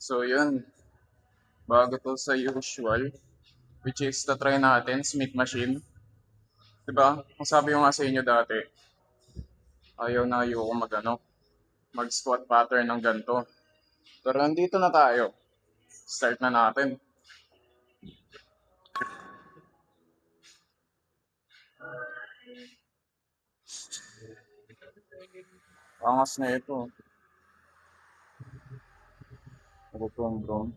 So yun, bago to sa usual, which is try natin, Smith machine. Diba? Kung sabi ko nga sa inyo dati, ayaw na ayaw ko mag-squat pattern ng ganito. Pero nandito na tayo. Start na natin. Angas na ito. Bro.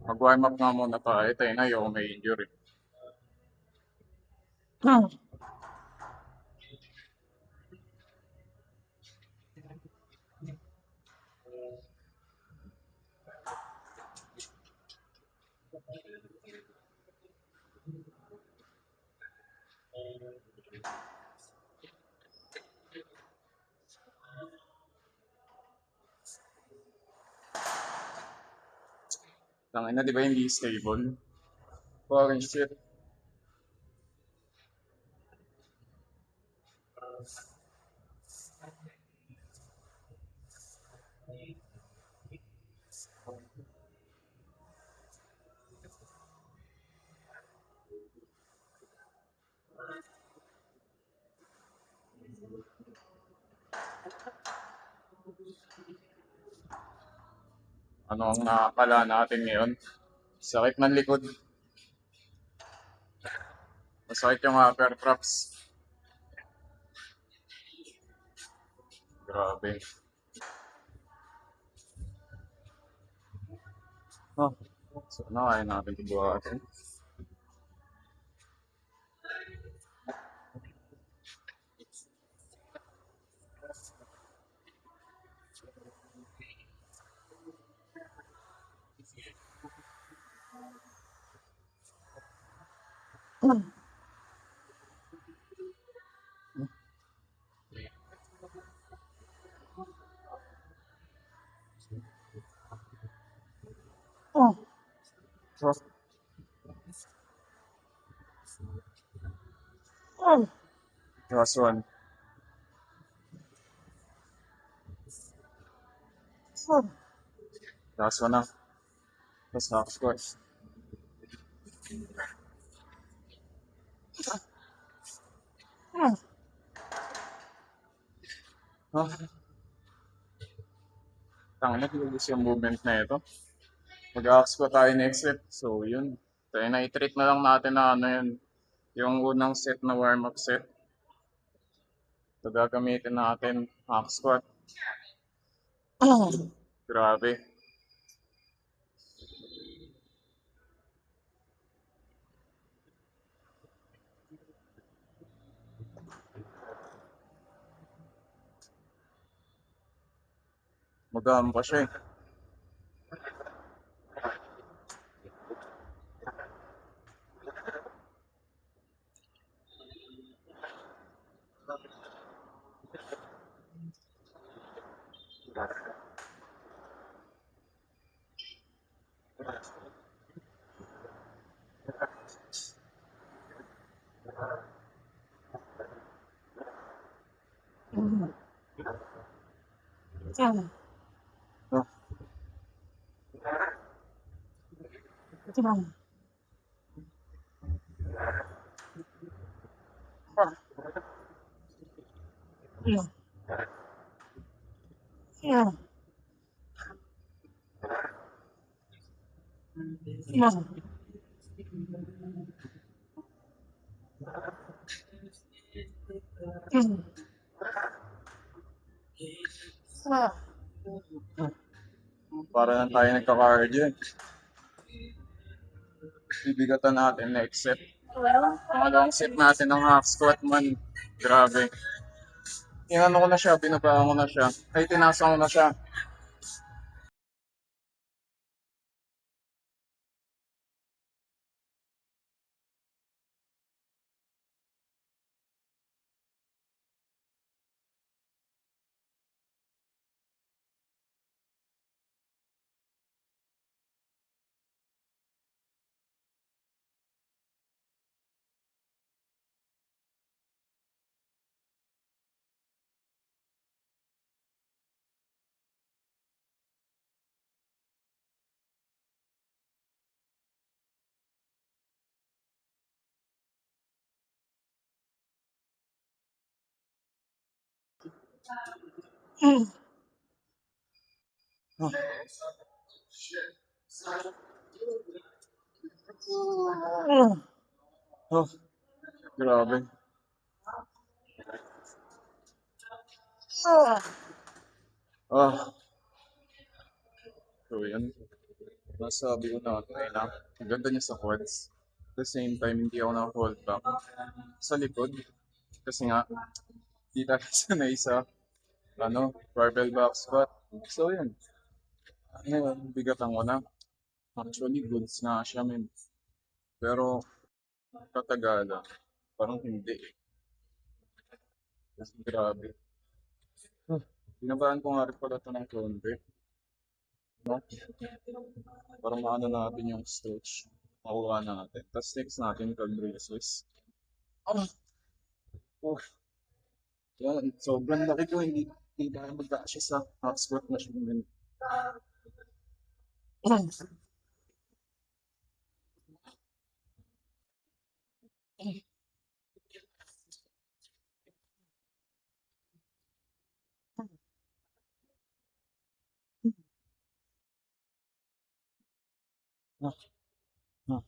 Mag-warm up nga muna tayo. Tayo na ayaw ko may injury. Tangina, di ba hindi stable? Fucking shit. Ano ang nakakala natin ngayon? Sakit ng likod. Masakit yung upper traps. Grabe. Oh, so kaya natin ito buhatin. So, last one. Last one na. Tapos half squat. Oh, tangina, tinubos yung movement na ito. Mag-half squat tayo next set. So, yun. Tayo na i-treat na lang natin na ano yun. Yung unang set na warm-up set. So, gagamitin natin half squat. Grabe. Magaan pa siya eh. Oh, para lang tayo nagka-cardio. Bibigatan natin next set. Pangalawang set natin ng half squat man. Grabe. Inano ko na siya, binabaan ko na siya. Ay, tinasa ko na siya. Oh, oh, grabe. Ah, so yan. Nasabi ko na kanina, ang ganda niya sa quads. At the same time, hindi ako na-hold back sa likod. Kasi nga, di tayo sanay sa, barbell back squat. So yun, ngayon, bigatan ko na. Actually, goods nga siya, men. Pero, katagalan, parang hindi. Kasi grabe. Huh. Binabahan ko nga rin pala ito ng konti. No? Para maano natin yung stretch. Makuha natin. Tapos next natin, calf raises. Oh, oh, yan. Sobrang laki ko. Hindi tayo magkasya sa half squat machine. Men. Ah, ah, ah, ah,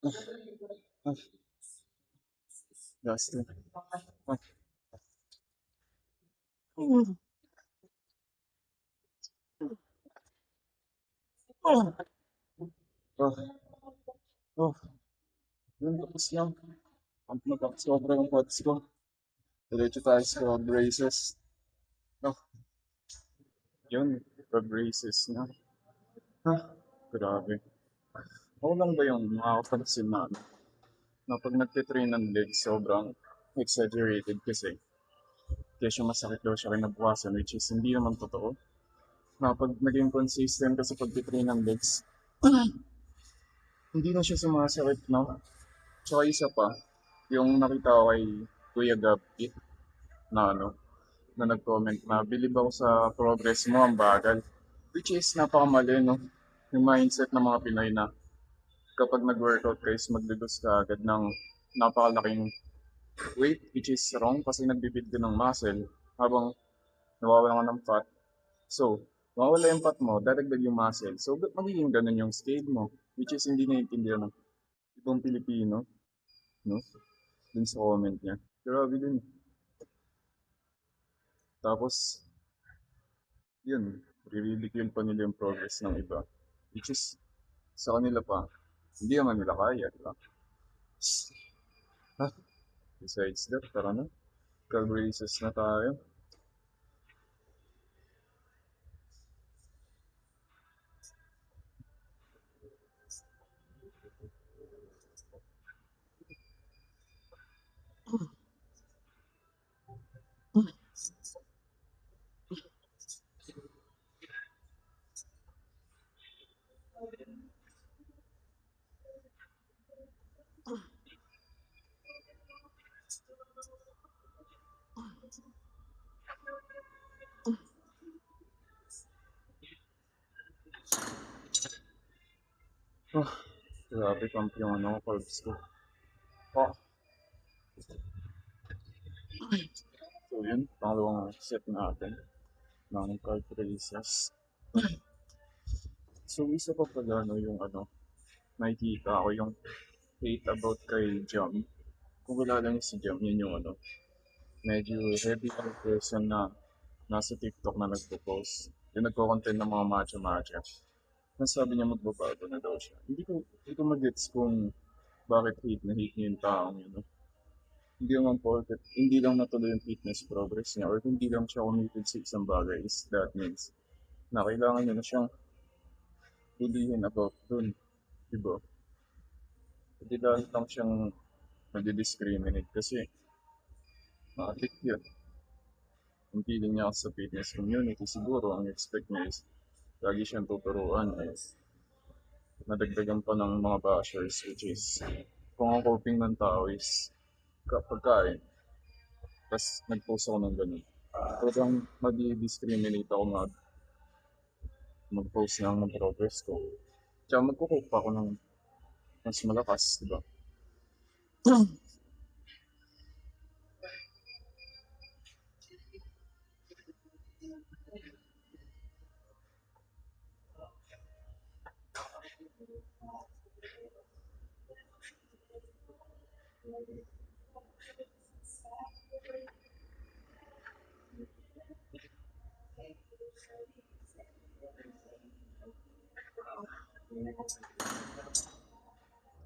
ah, ah. Last two. Ah, ah, oh, yun, tapos lang. Ang nagkakasobra yung quads ko. Diretso tayo sa calf raises. Oh, yun, calf raises na. Ah, grabe. Ako lang ba yung makakapansin na pag nagtitrain ng legs, sobrang exaggerated kasi kesyo masakit daw siya kinabukasan, which is hindi naman totoo. Na pag naging consistent kasi pagtitrain ng legs, hindi na siya sumasakit, no? Tsaka isa pa, yung nakita ko kay Kuya Gabby na na nag-comment na bilib ako sa progress mo, ang bagal. Which is napakamali, no? Yung mindset ng mga Pinoy na kapag nag-workout kayo is maglulus ka agad ng napakalaking weight, which is wrong kasi nagbibuild ka ng muscle habang nawawala ka ng fat. So, mawala yung fat mo, dadagdag yung muscle. So, ba't magiging ganun yung scale mo? Which is hindi naiintindihan ng ibang Pilipino, no? Dun sa comment niya. Grabe din. Tapos, yun, ridicule pa nila yung progress ng iba. Which is, sa kanila pa, hindi naman nila kaya, di ba? Ha? Besides that, tara na. Calf raises na tayo. Oh, grabe, pump yung carbs ko. Oh, so yun, pangalawang set natin ng calf raises. So, isa pa pala, yung nakikita ko yung hate about kay Jam. Kung kilala niyo si Jam, yun yung medyo heavy person na nasa TikTok na nagpo-post. Yung nagko-content ng mga matcha-matcha. Nasabi niya magbabago na daw siya. Hindi ko mag-gets kung bakit hate na hate niya yung taong yun. No? Hindi naman porket, hindi lang natuloy yung fitness progress niya or hindi lang siya committed sa isang bagay is that means na kailangan niya na siyang tulihin about dun. Diba? Hindi dahil lang siyang nadi-discriminate kasi na-addict yun. Ang feeling niya sa fitness community, siguro ang expect niya is lagi siyang tuturuan is nadagdagan pa ng mga bashers which is kung ang coping ng tao is pagkain, Tapos nag-post ako ng ganun. Talagang mag-discriminate ako mag-post ng progress ko. Tsaka magkukuha pa ako ng mas malakas, di ba?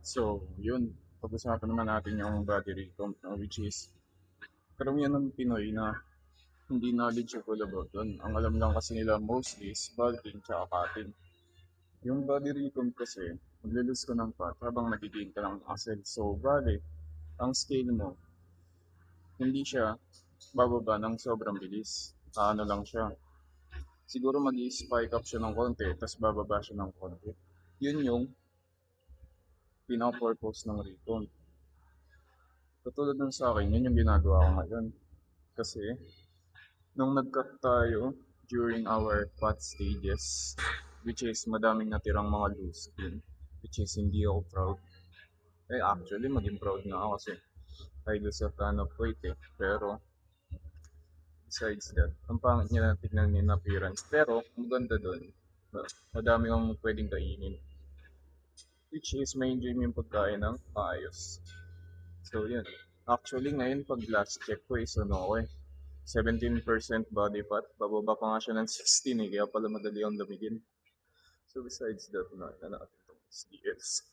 So, yun. Pag-usapan naman natin yung body recomp, no? Which is, karamihan ng Pinoy na hindi knowledgeable about dun. Ang alam lang kasi nila mostly is bulking tsaka cutting. Yung body recomp kasi, maglulus ko ng fat habang nag-gain ka ng muscle. So, bali, ang scale mo, hindi siya bababa ng sobrang bilis. Ano lang siya. Siguro mag-spike up siya ng konti, tapos bababa siya ng konti. Yun yung pinaka-purpose ng recon. Katulad ng sa akin, yun yung ginagawa ko ngayon. Kasi, nung nag-cut tayo during our fat stages, which is madaming natirang mga loose skin, which is hindi ako proud. Actually, maging proud nga ako kasi I lose a ton of weight eh. Pero, besides that, ang pangit niya na tignan yung appearance. Pero, maganda doon. Madami kang pwedeng kainin. Which is, may enjoy mo yung pagkain ng maayos. So, yun. Actually, ngayon, pag last check ko is, 17% body fat. Bababa pa nga siya ng 16 eh, kaya pala madali ang lamigin. So, besides that, na natin itong SDS.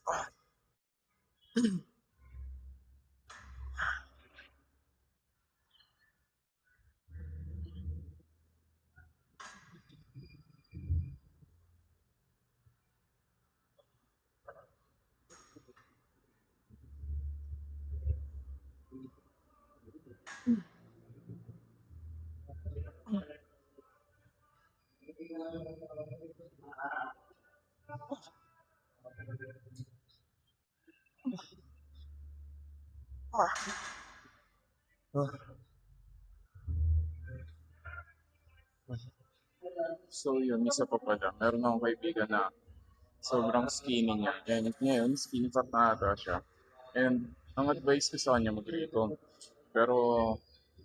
So, yun, isa pa pala. Meron akong kaibigan na sobrang skinny niya. And ngayon, skinny fat na ata siya. And ang advice ko sa kanya mag-recon. Pero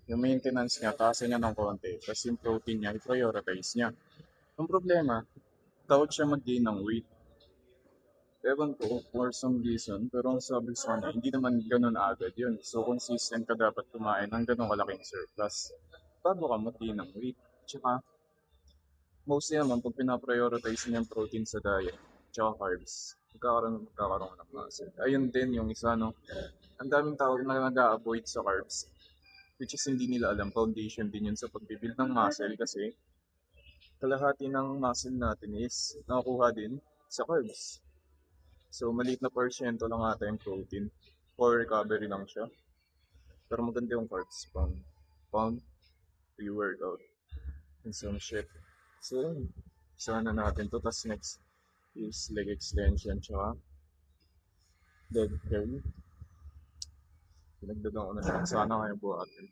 yung maintenance niya, taasan niya ng konti. Tapos yung protein niya, i-prioritize niya. Ang problema, takot siya mag-gain ng weight. Ewan ko, for some reason, pero ang sabi sa kanya, hindi naman ganun agad yun. So, consistent ka dapat kumain ng ganun kalaking surplus bago ka mag-gain ng weight. Tsaka, mostly naman, pag pinaprioritize niya yung protein sa diet, tsaka carbs, magkakaroon ng muscle. Ayun din yung isa, no? Ang daming tao na nag-a-avoid sa carbs, which is hindi nila alam, foundation din yun sa pagbibuild ng muscle kasi kalahati ng muscle natin is nakukuha din sa carbs. So, maliit na porsyento lang ata yung protein for recovery lang siya. Pero maganda yung carbs pang pre-workout and some shit. So, sana natin to. Tapos next is leg extension tsaka leg curl. Pinagdagan ko na siya. Sana kaya buhatin.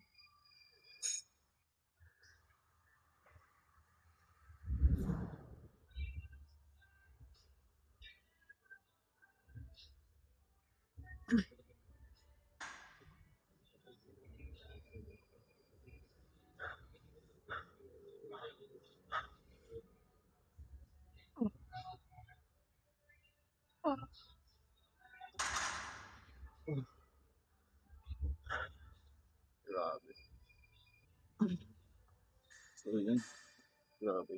Grabe. So, yun. Grabe.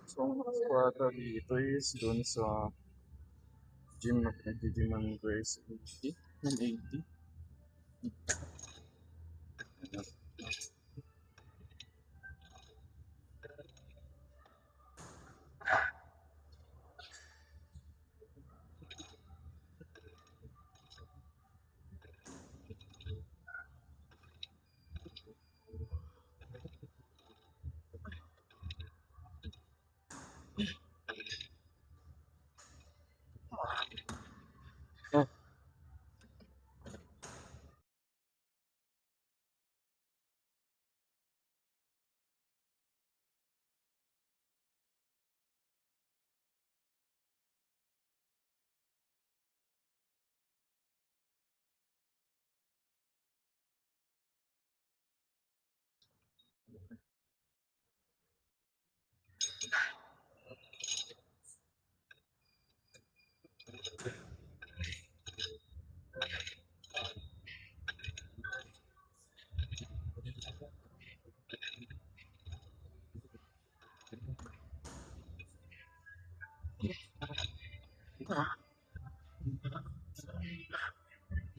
So, ang squatter dito is dun sa gym na pinag-gyman ko is 80. 180.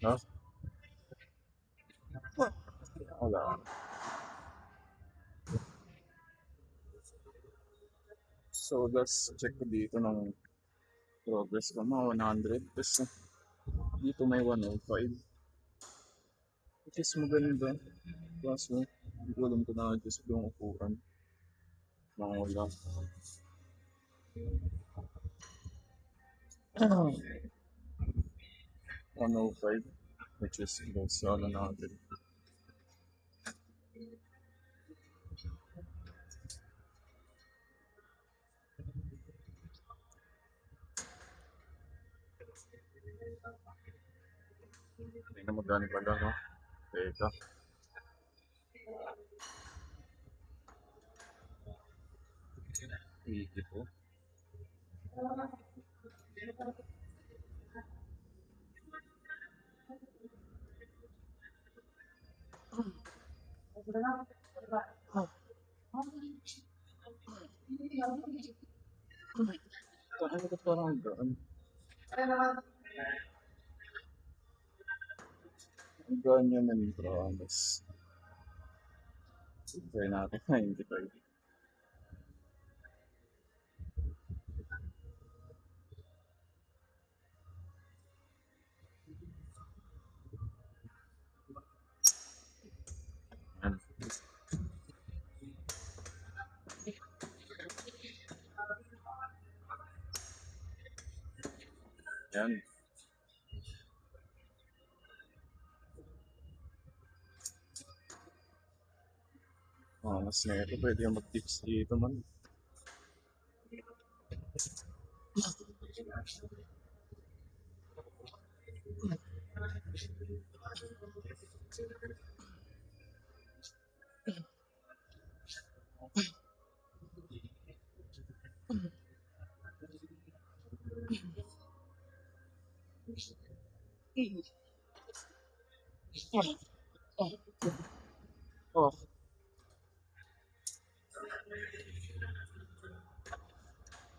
No? Wala. So, let's check ko dito ng progress ko mga 100. Tapos dito may 105. Which is maganda. Kaso, hindi ko alam kung na-adjust ko yung upuan. Mga wala. 105. Which is close sa 100. Hindi na magani pala, no? Teka. Hindi po. Saan ko parang gaan? Ang gaan niya man yung promise. Try natin 95. Yan. Yan. Mas na ito. Pwede yung mag-tips dito man. Oh,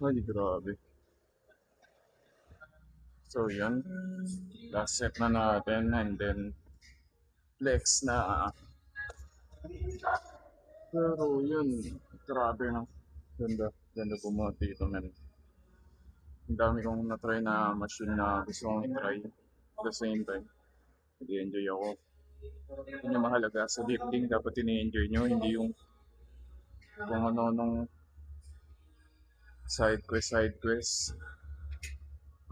ay grabe. So yan. Last set na natin and then flex na. Pero yun, grabe no. Ganda. Ganda bumuhat dito man. Ang dami kong na-try na machine na gusto kong i-try. At the same time, nag-enjoy ako. Yun yung mahalaga sa lifting, dapat ini-enjoy nyo, hindi yung kung ano nung side quest.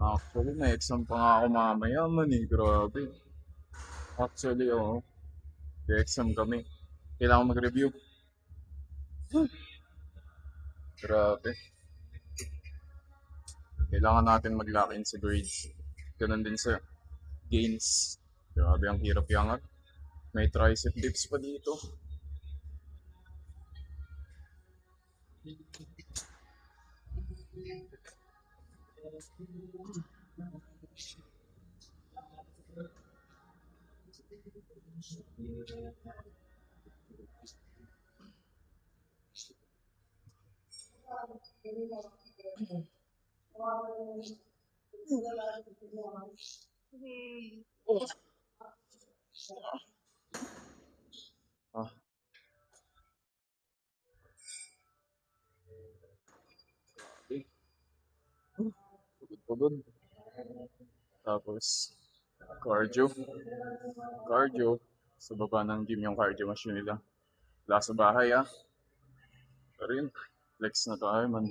Actually, na-exam pa nga ako mamaya man eh, grabe. Actually, oo, exam kami. Kailangan mag-review. Grabe. Kailangan natin mag-lock in sa grades. Ganun din sa gains. Grabe, ang hirap yangat. May tricep dips pa dito. Ah, eh, pagod. Tapos, cardio. Cardio. Sa baba ng gym yung cardio machine nila. Wala sa bahay ah. Pero yun, flex na tayo man.